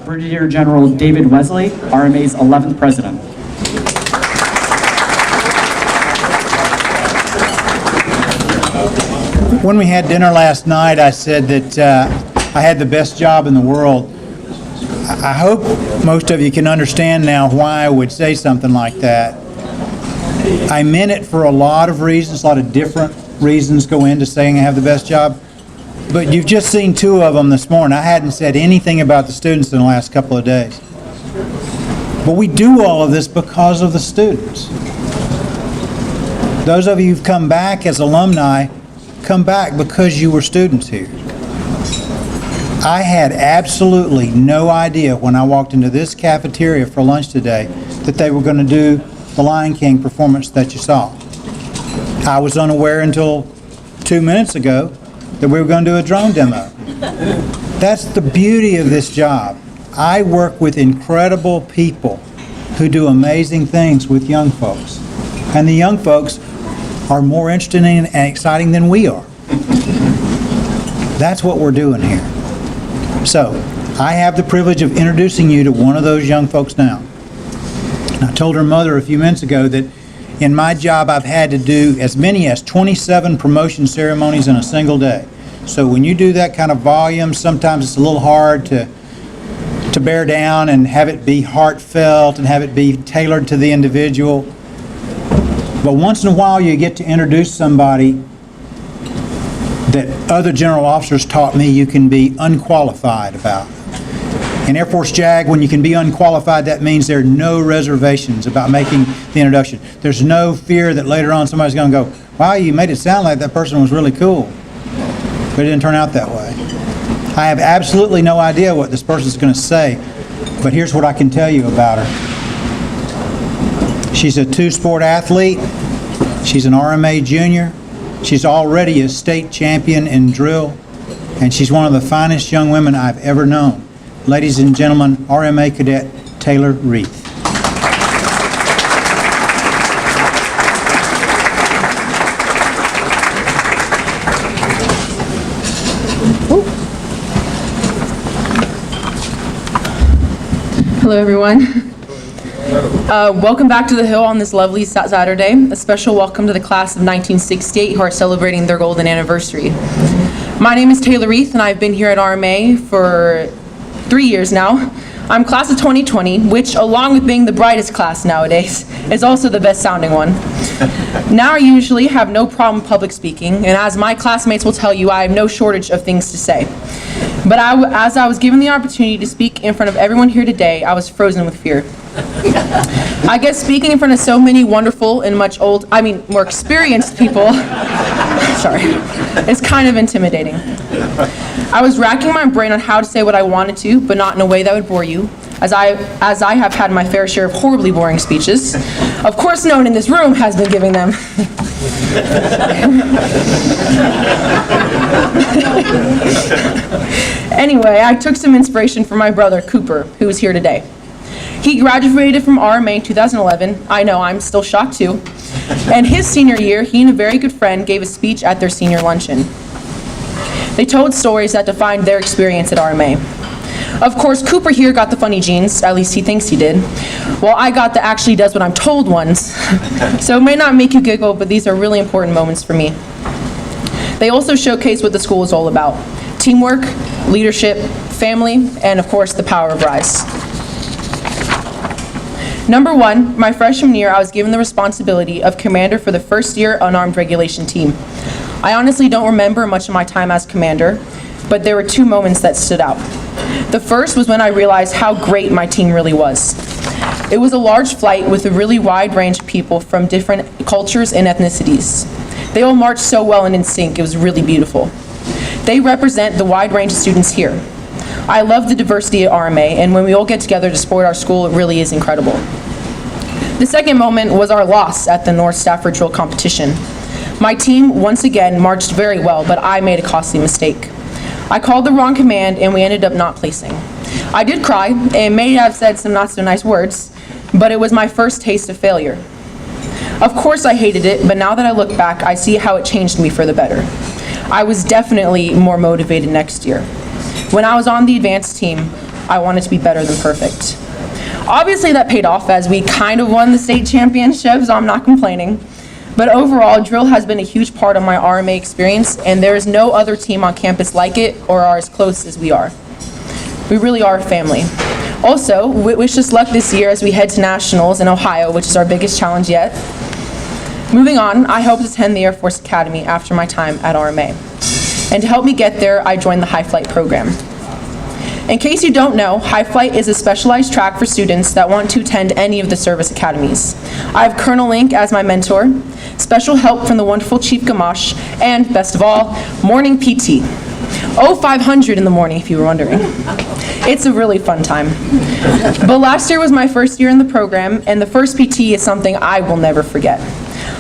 Brigadier General David Wesley, RMA's 11th President. When we had dinner last night, I said that I had the best job in the world. I hope most of you can understand now why I would say something like that. I meant it for a lot of reasons, a lot of different reasons go into saying I have the best job. But you've just seen two of them this morning. I hadn't said anything about the students in the last couple of days. But we do all of this because of the students. Those of you who've come back as alumni, come back because you were students here. I had absolutely no idea when I walked into this cafeteria for lunch today that they were going to do the Lion King performance that you saw. I was unaware until 2 minutes ago that we were going to do a drone demo. That's the beauty of this job. I work with incredible people who do amazing things with young folks. And the young folks are more interesting and exciting than we are. That's what we're doing here. So, I have the privilege of introducing you to one of those young folks now. I told her mother a few minutes ago that in my job I've had to do as many as 27 promotion ceremonies in a single day. So when you do that kind of volume, sometimes it's a little hard to bear down and have it be heartfelt and have it be tailored to the individual. But once in a while you get to introduce somebody that other general officers taught me you can be unqualified about. In Air Force JAG, when you can be unqualified, that means there are no reservations about making the introduction. There's no fear that later on somebody's going to go, wow, you made it sound like that person was really cool. But it didn't turn out that way. I have absolutely no idea what this person's going to say, but here's what I can tell you about her. She's a two-sport athlete. She's an RMA junior. She's already a state champion in drill, and she's one of the finest young women I've ever known. Ladies and gentlemen, RMA Cadet Taylor Wreath. Hello, everyone. Welcome back to the Hill on this lovely Saturday. A special welcome to the class of 1968 who are celebrating their golden anniversary. My name is Taylor Wreath, and I've been here at RMA for 3 years now. I'm class of 2020, which, along with being the brightest class nowadays, is also the best sounding one. Now I usually have no problem public speaking, and as my classmates will tell you, I have no shortage of things to say. But as I was given the opportunity to speak in front of everyone here today, I was frozen with fear. I guess speaking in front of so many wonderful and more experienced people, sorry, it's kind of intimidating. I was racking my brain on how to say what I wanted to, but not in a way that would bore you, as I have had my fair share of horribly boring speeches. Of course, no one in this room has been giving them. Anyway, I took some inspiration from my brother, Cooper, who is here today. He graduated from RMA in 2011. I know, I'm still shocked too. And his senior year, he and a very good friend gave a speech at their senior luncheon. They told stories that defined their experience at RMA. Of course, Cooper here got the funny genes, at least he thinks he did, while I got the actually does what I'm told ones. So it may not make you giggle, but these are really important moments for me. They also showcase what the school is all about: teamwork, leadership, family, and of course, the power of RISE. Number one, my freshman year, I was given the responsibility of commander for the first year unarmed regulation team. I honestly don't remember much of my time as commander, but there were two moments that stood out. The first was when I realized how great my team really was. It was a large flight with a really wide range of people from different cultures and ethnicities. They all marched so well and in sync, it was really beautiful. They represent the wide range of students here. I love the diversity at RMA, and when we all get together to support our school, it really is incredible. The second moment was our loss at the North Stafford Drill competition. My team, once again, marched very well, but I made a costly mistake. I called the wrong command, and we ended up not placing. I did cry, and may have said some not so nice words, but it was my first taste of failure. Of course I hated it, but now that I look back, I see how it changed me for the better. I was definitely more motivated next year. When I was on the advanced team, I wanted to be better than perfect. Obviously that paid off as we kind of won the state championship, so I'm not complaining. But overall, drill has been a huge part of my RMA experience, and there is no other team on campus like it or are as close as we are. We really are a family. Also, wish us luck this year as we head to nationals in Ohio, which is our biggest challenge yet. Moving on, I hope to attend the Air Force Academy after my time at RMA. And to help me get there, I joined the High Flight program. In case you don't know, High Flight is a specialized track for students that want to attend any of the service academies. I have Colonel Link as my mentor, special help from the wonderful Chief Gamache, and best of all, morning PT. 500 in the morning, if you were wondering. It's a really fun time. But last year was my first year in the program, and the first PT is something I will never forget.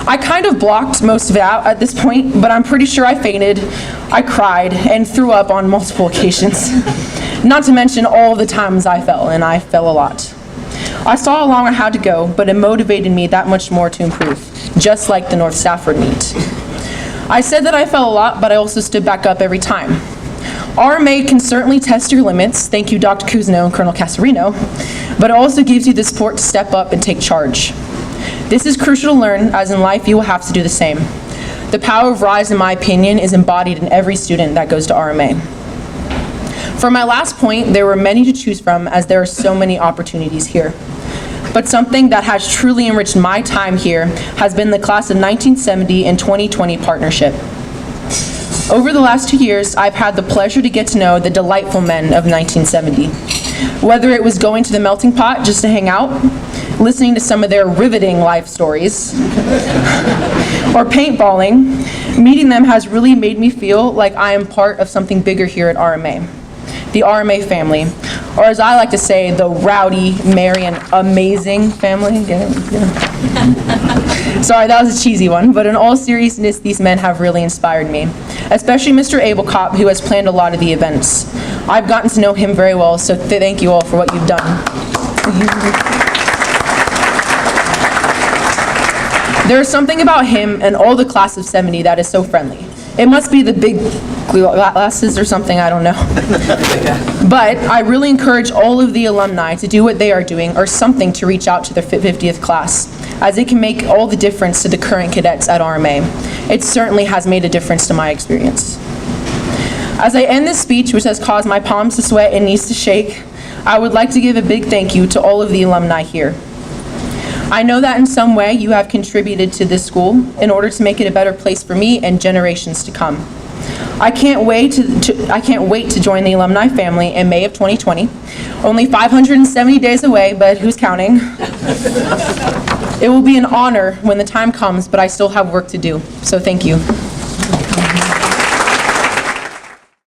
I kind of blocked most of it out at this point, but I'm pretty sure I fainted, I cried, and threw up on multiple occasions. Not to mention all the times I fell, and I fell a lot. I saw how long I had to go, but it motivated me that much more to improve, just like the North Stafford meet. I said that I fell a lot, but I also stood back up every time. RMA can certainly test your limits, thank you Dr. Kuzno and Colonel Casarino, but it also gives you the support to step up and take charge. This is crucial to learn, as in life you will have to do the same. The power of RISE, in my opinion, is embodied in every student that goes to RMA. For my last point, there were many to choose from as there are so many opportunities here. But something that has truly enriched my time here has been the class of 1970 and 2020 partnership. Over the last 2 years, I've had the pleasure to get to know the delightful men of 1970. Whether it was going to the melting pot just to hang out, listening to some of their riveting life stories, or paintballing, meeting them has really made me feel like I am part of something bigger here at RMA. The RMA family, or as I like to say, the rowdy, merry, and amazing family. Get it? Yeah. Sorry, that was a cheesy one, but in all seriousness, these men have really inspired me, especially Mr. Abelcop, who has planned a lot of the events. I've gotten to know him very well, so thank you all for what you've done. There is something about him and all the class of 70 that is so friendly. It must be the big glasses or something, I don't know. But I really encourage all of the alumni to do what they are doing or something to reach out to their 50th class, as it can make all the difference to the current cadets at RMA. It certainly has made a difference to my experience. As I end this speech, which has caused my palms to sweat and knees to shake, I would like to give a big thank you to all of the alumni here. I know that in some way you have contributed to this school in order to make it a better place for me and generations to come. I can't wait to join the alumni family in May of 2020. Only 570 days away, but who's counting? It will be an honor when the time comes, but I still have work to do, so thank you.